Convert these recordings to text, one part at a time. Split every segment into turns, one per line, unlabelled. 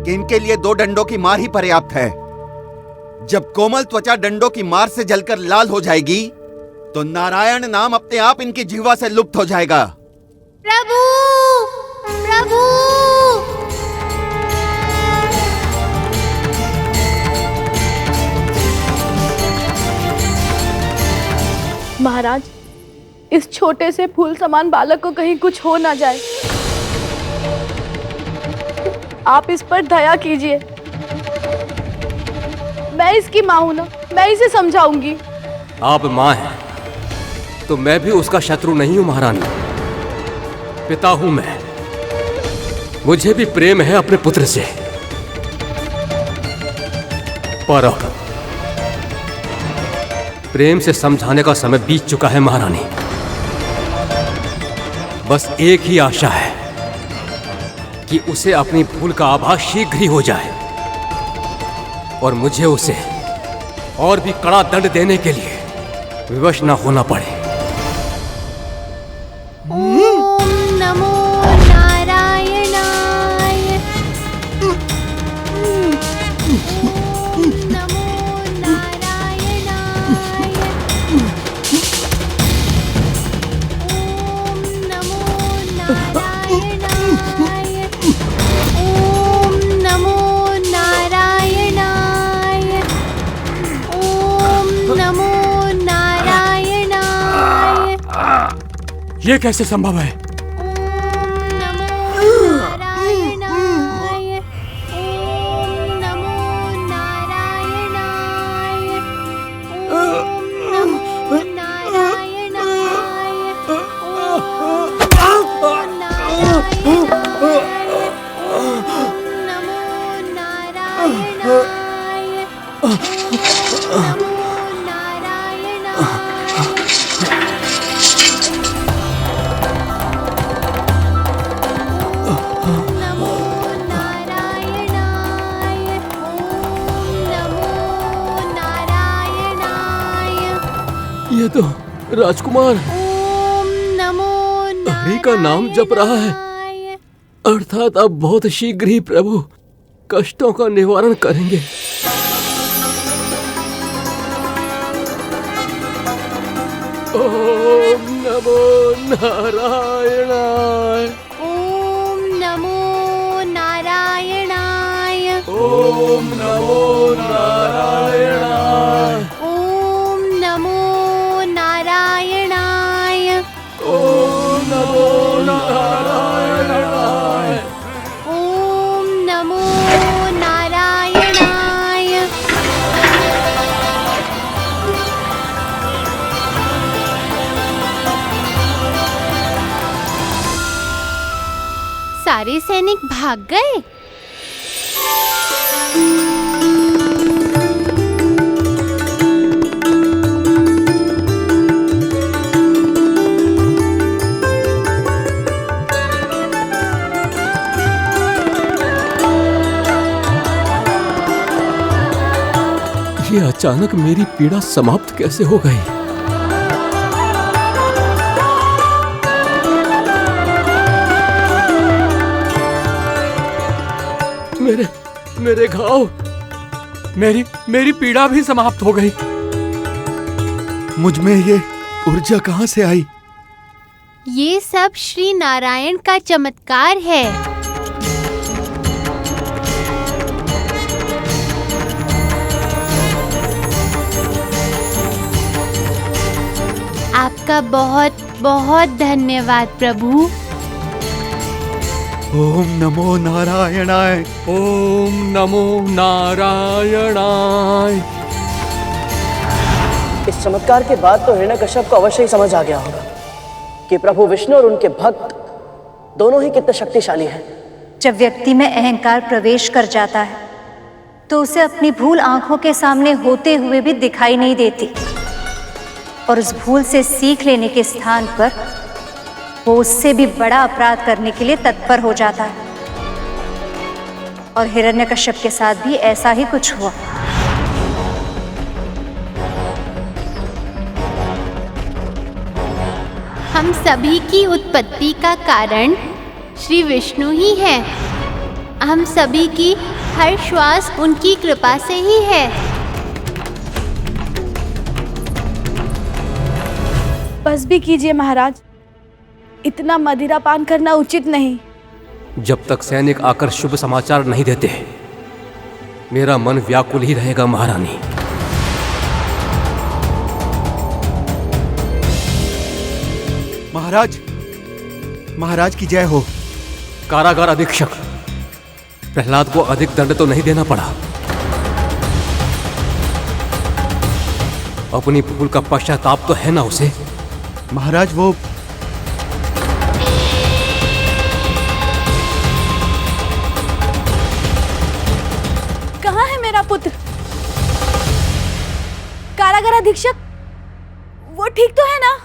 कि इनके लिए 2 डंडों की मार ही पर्याप्त है। जब कोमल त्वचा डंडों की मार से जलकर लाल हो जाएगी तो नारायण नाम अपने आप इनकी जिह्वा से लुप्त हो जाएगा।
प्रभु, प्रभु।
महाराज, इस छोटे से फूल समान बालक को कहीं कुछ हो ना जाए, आप इस पर दया कीजिए। मैं इसकी माँ हूं ना, मैं इसे समझाऊंगी।
आप माँ हैं तो मैं भी उसका शत्रु नहीं हूं महारानी। पिता हूं मैं, मुझे भी प्रेम है अपने पुत्र से। पर अब प्रेम से समझाने का समय बीत चुका है महारानी। बस एक ही आशा है कि उसे अपनी भूल का आभास शीघ्र ही हो जाए और मुझे उसे और भी कड़ा दंड देने के लिए विवश न होना पड़े।
ओम नमो नारायणाय। ओम नमो नारायणाय। ओम नमो नारायणाय। ओम नमो नारायणाय। ओम नमो नारायणाय।
ये कैसे संभव है?
ओम नमो नारायणाय। ओम नमो नारायणाय। ओम नमो नारायणाय। ओम नमो नारायणाय। ओम नमो नारायणाय।
ये तो राजकुमार
ओम नमो
हरि का नाम जप रहा है, अर्थात अब बहुत शीघ्र ही प्रभु कष्टों का निवारण करेंगे। ओम नमो नारायणाय।
ओम नमो नारायणाय।
ओम नमो नारायणाय।
ओम नमो नारायणाय।
ओम नमो नारायणाय।
ओम नमो नारायणाय। सारे सैनिक भाग गए।
ये अचानक मेरी पीड़ा समाप्त कैसे हो गई? मेरे घाव, मेरी पीड़ा भी समाप्त हो गई।
मुझ में ये ऊर्जा कहां से आई?
ये सब श्री नारायण का चमत्कार है। आपका बहुत बहुत धन्यवाद प्रभु।
ओम नमो नारायणाय।
ओम नमो नारायणाय।
इस चमत्कार के बाद तो हिरण्यकश्यप को अवश्य ही समझ आ गया होगा कि प्रभु विष्णु और उनके भक्त दोनों ही कितने शक्तिशाली हैं।
जब व्यक्ति में अहंकार प्रवेश कर जाता है तो उसे अपनी भूल आंखों के सामने होते हुए भी दिखाई नहीं देती, और उस भूल से सीख लेने के स्थान पर वो उससे भी बड़ा अपराध करने के लिए तत्पर हो जाता है। और हिरण्यकश्यप के साथ भी ऐसा ही कुछ हुआ।
हम सभी की उत्पत्ति का कारण श्री विष्णु ही हैं। हम सभी की हर श्वास उनकी कृपा से ही है।
बस भी कीजिए महाराज, इतना मदिरा पान करना उचित नहीं।
जब तक सैनिक आकर शुभ समाचार नहीं देते, मेरा मन व्याकुल ही रहेगा महारानी।
महाराज, महाराज की जय हो।
कारागार अधीक्षक, प्रहलाद को अधिक दंड तो नहीं देना पड़ा। अपनी भूल का पश्चाताप तो है ना उसे?
महाराज वो
कहाँ है मेरा पुत्र? कारागार अधीक्षक, वो ठीक तो है ना?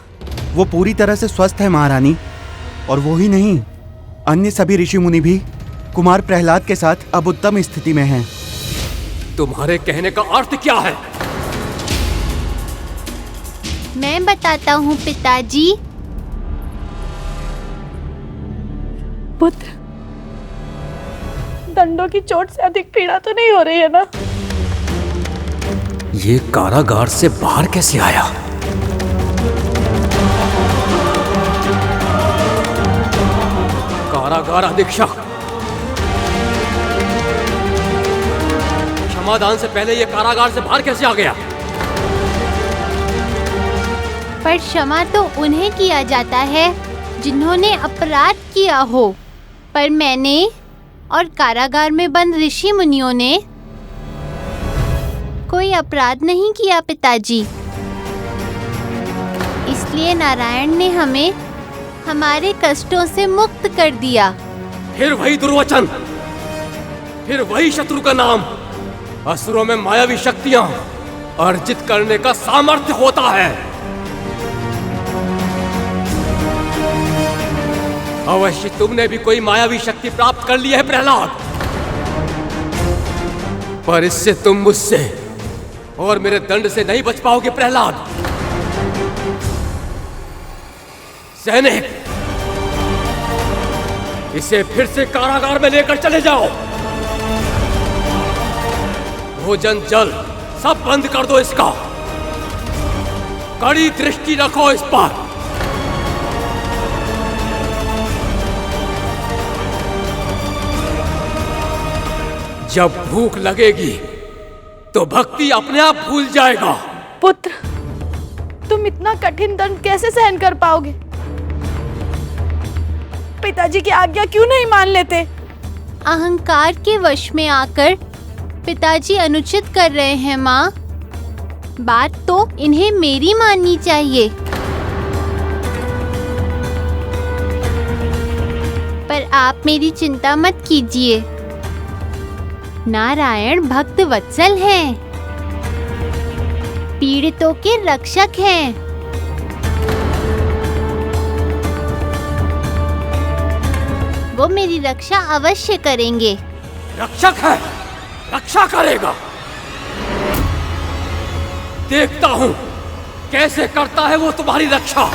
वो पूरी तरह से स्वस्थ है महारानी। और वो ही नहीं, अन्य सभी ऋषि मुनि भी कुमार प्रहलाद के साथ अब उत्तम स्थिति में हैं।
तुम्हारे कहने का अर्थ क्या है?
मैं बताता हूँ पिताजी।
पुत्र, दंडों की चोट से अधिक पीड़ा तो नहीं हो रही है ना?
ये कारागार से बाहर कैसे आया? कारागार अधीक्षक, क्षमादान से पहले ये कारागार से बाहर कैसे आ गया?
पर क्षमा तो उन्हें किया जाता है जिन्होंने अपराध किया हो, पर मैंने और कारागार में बंद ऋषि मुनियों ने कोई अपराध नहीं किया पिताजी। इसलिए नारायण ने हमें हमारे कष्टों से मुक्त कर दिया।
फिर वही दुर्वचन, फिर वही शत्रु का नाम। असुरों में मायावी शक्तियां अर्जित करने का सामर्थ्य होता है। अवश्य तुमने भी कोई मायावी शक्ति प्राप्त कर ली है प्रहलाद, पर इससे तुम मुझसे और मेरे दंड से नहीं बच पाओगे प्रहलाद। सैनिक, इसे फिर से कारागार में लेकर चले जाओ। भोजन जल सब बंद कर दो इसका। कड़ी दृष्टि रखो इस पर। जब भूख लगेगी तो भक्ति अपने आप भूल जाएगा।
पुत्र, तुम इतना कठिन दंड कैसे सहन कर पाओगे? पिताजी की आज्ञा क्यों नहीं मान लेते?
अहंकार के वश में आकर पिताजी अनुचित कर रहे हैं माँ। बात तो इन्हें मेरी माननी चाहिए। पर आप मेरी चिंता मत कीजिए। नारायण भक्त वत्सल हैं, पीड़ितों के रक्षक हैं। वो मेरी रक्षा अवश्य करेंगे।
रक्षक है, रक्षा करेगा। देखता हूं कैसे करता है वो तुम्हारी रक्षा।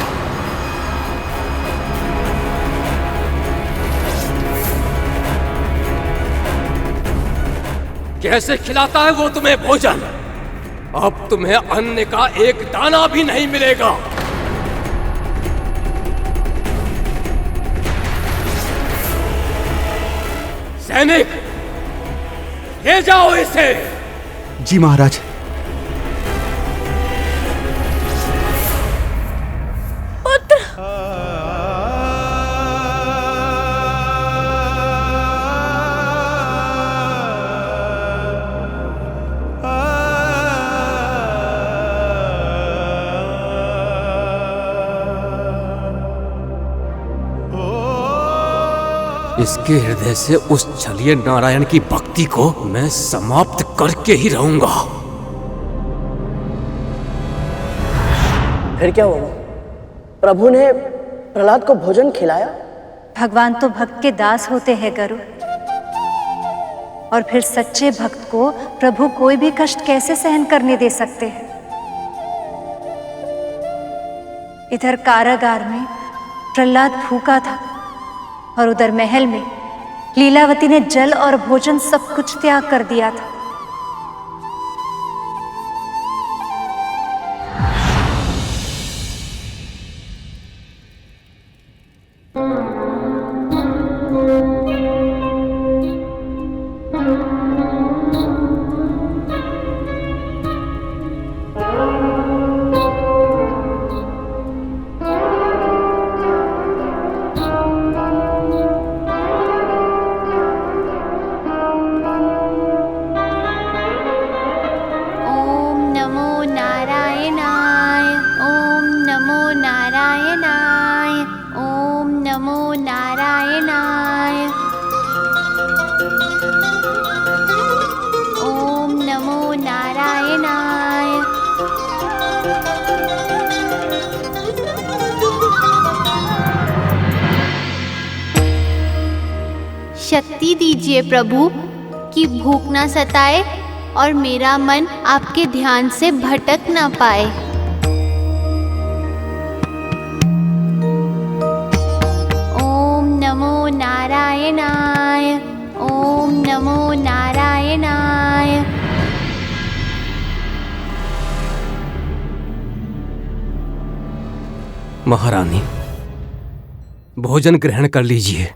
कैसे खिलाता है वो तुम्हें भोजन। अब तुम्हें अन्न का एक दाना भी नहीं मिलेगा। सैनिक, ले जाओ इसे।
जी महाराज।
इसके हृदय से उस छलिए नारायण की भक्ति को मैं समाप्त करके ही रहूंगा।
फिर क्या हुआ? प्रभु ने प्रहलाद को भोजन खिलाया?
भगवान तो भक्त के दास होते हैं गरुड़, और फिर सच्चे भक्त को प्रभु कोई भी कष्ट कैसे सहन करने दे सकते हैं। इधर कारागार में प्रहलाद भूखा था और उधर महल में लीलावती ने जल और भोजन सब कुछ त्याग कर दिया था।
ओम नमो नारायणाय। ओम नमो नारायणाय। ओम नमो नारायणाय। ओम नमो नारायणाय। शक्ति दीजिए प्रभु कि भूख ना सताए और मेरा मन आपके ध्यान से भटक ना पाए। ओम नमो नारायणाय। ओम नमो नारायणाय।
महारानी, भोजन ग्रहण कर लीजिए।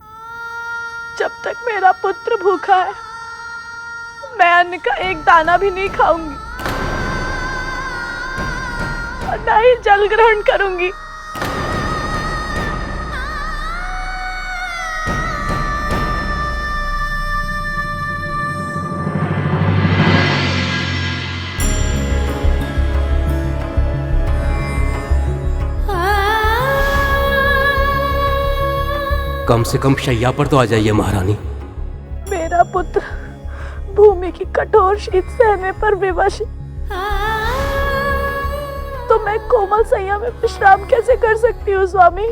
जब तक मेरा पुत्र भूखा है मैं अन्न का एक दाना भी नहीं खाऊंगी और ना ही जल ग्रहण करूंगी।
कम से कम शैया पर तो आ जाइए महारानी।
मेरा पुत्र भूमि की कठोर शीत सहने पर विवश है, तो मैं कोमल सैया में विश्राम कैसे कर सकती हूँ स्वामी?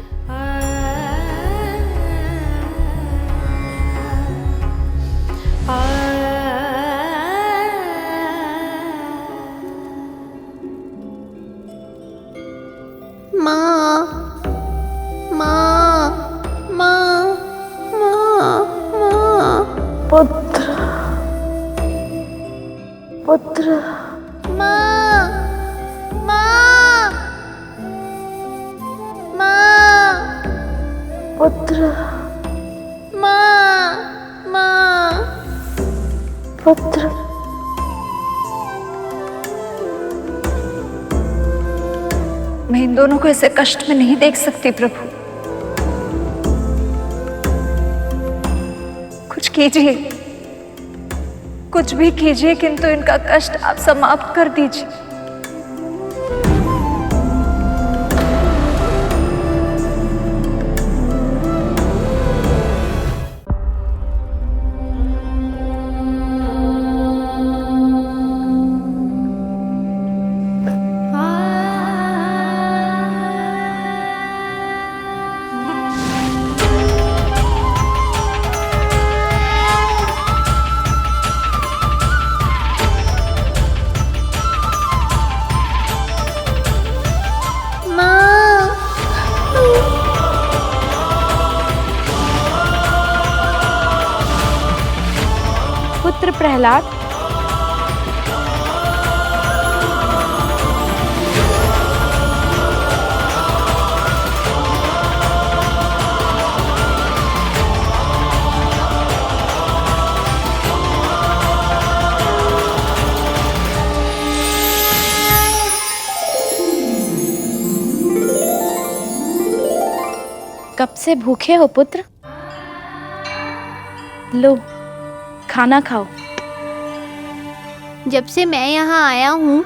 माँ, माँ, माँ, माँ, माँ,
पुत्र पुत्र
माँ, माँ, माँ,
पुत्र
माँ, माँ।
पुत्र
मैं इन दोनों को ऐसे कष्ट में नहीं देख सकती प्रभु। कुछ कीजिए, कुछ भी कीजिए, किंतु इनका कष्ट आप समाप्त कर दीजिए।
पुत्र प्रहलाद, कब से भूखे हो पुत्र? लो खाना खाओ।
जब से मैं यहाँ आया हूँ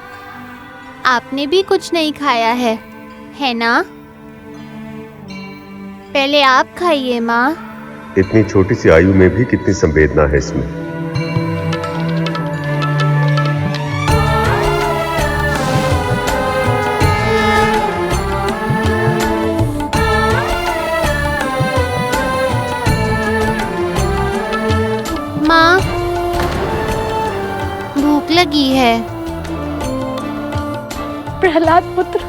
आपने भी कुछ नहीं खाया है ना? पहले आप खाइए माँ।
इतनी छोटी सी आयु में भी कितनी संवेदना है इसमें।
माँ, भूख लगी है।
प्रहलाद पुत्र,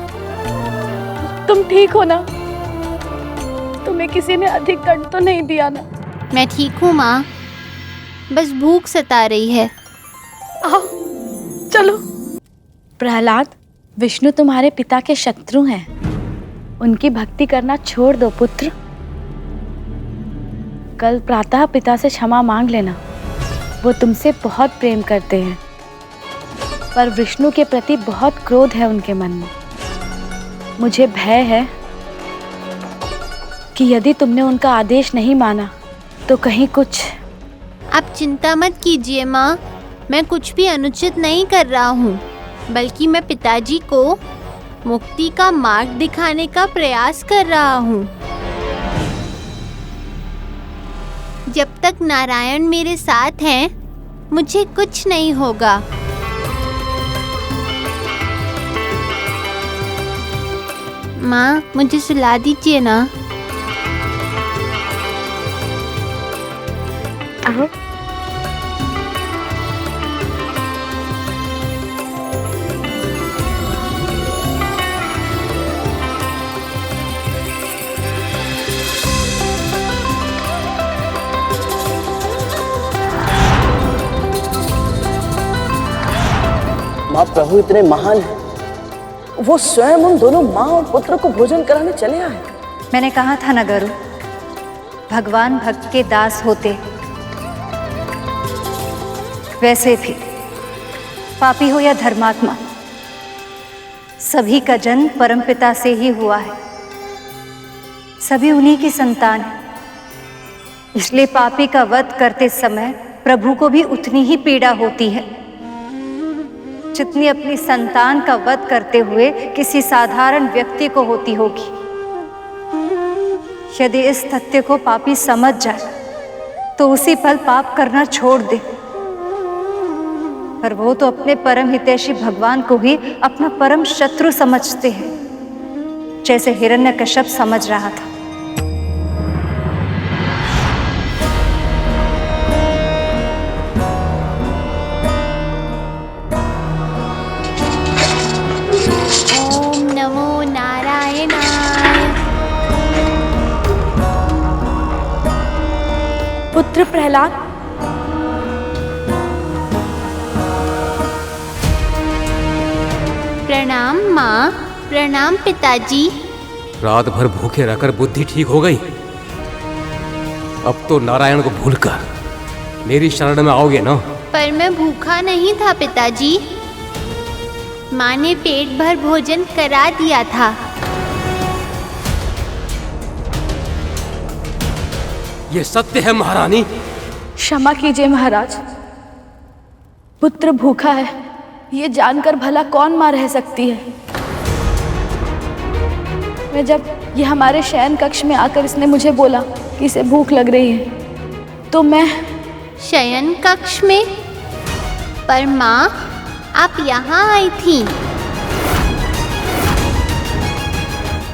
तुम ठीक हो ना? तुम्हें किसी ने अधिक दंड तो नहीं दिया ना?
मैं ठीक हूँ माँ, बस भूख सता रही है।
आओ चलो। प्रहलाद, विष्णु तुम्हारे पिता के शत्रु हैं। उनकी भक्ति करना छोड़ दो पुत्र। कल प्रातः पिता से क्षमा मांग लेना। वो तुमसे बहुत प्रेम करते हैं, पर विष्णु के प्रति बहुत क्रोध है उनके मन में। मुझे भय है कि यदि तुमने उनका आदेश नहीं माना तो कहीं कुछ।
आप चिंता मत कीजिए माँ, मैं कुछ भी अनुचित नहीं कर रहा हूँ, बल्कि मैं पिताजी को मुक्ति का मार्ग दिखाने का प्रयास कर रहा हूँ। जब तक नारायण मेरे साथ हैं, मुझे कुछ नहीं होगा। माँ, मुझे सुला दीजिए ना।
आओ।
माँ, प्रभु इतने महान हैं, वो स्वयं उन दोनों माँ और पुत्र को भोजन कराने चले आए।
मैंने कहा था ना गरु, भगवान भक्त के दास होते। वैसे भी पापी हो या धर्मात्मा, सभी का जन्म परमपिता से ही हुआ है। सभी उन्हीं की संतान है। इसलिए पापी का वध करते समय प्रभु को भी उतनी ही पीड़ा होती है जितनी अपनी संतान का वध करते हुए किसी साधारण व्यक्ति को होती होगी। यदि इस तथ्य को पापी समझ जाए तो उसी पल पाप करना छोड़ दे। पर वो तो अपने परम हितैषी भगवान को ही अपना परम शत्रु समझते हैं, जैसे हिरण्यकश्यप समझ रहा था।
ओम नमो नारायणाय।
पुत्र प्रहलाद,
प्रणाम माँ, प्रणाम पिताजी।
रात भर भूखे रहकर बुद्धि ठीक हो गई। अब तो नारायण को भूलकर मेरी शरण में आओगे ना?
पर मैं भूखा नहीं था पिताजी, माँ ने पेट भर भोजन करा दिया था।
ये सत्य है महारानी?
क्षमा कीजिए महाराज, पुत्र भूखा है, ये जानकर भला कौन माँ रह सकती है। मैं जब ये हमारे शयन कक्ष में आकर इसने मुझे बोला कि इसे भूख लग रही है, तो मैं
शयन कक्ष में? पर माँ, आप यहाँ आई थी।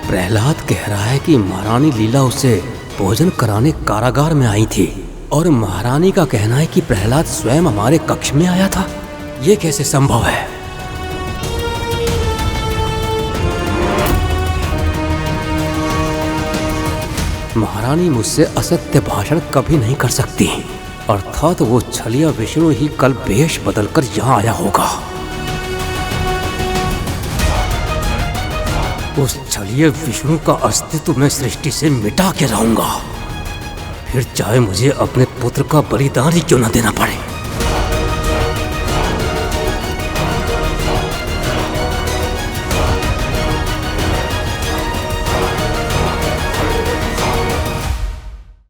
प्रहलाद कह रहा है कि महारानी लीला उसे भोजन कराने कारागार में आई थी, और महारानी का कहना है कि प्रहलाद स्वयं हमारे कक्ष में आया था। ये कैसे संभव है? महारानी मुझसे असत्य भाषण कभी नहीं कर सकती, अर्थात वो छलिया विष्णु ही कल वेश बदलकर यहाँ आया होगा। उस छलिया विष्णु का अस्तित्व मैं सृष्टि से मिटा के रहूंगा, फिर चाहे मुझे अपने पुत्र का बलिदान ही क्यों न देना पड़े।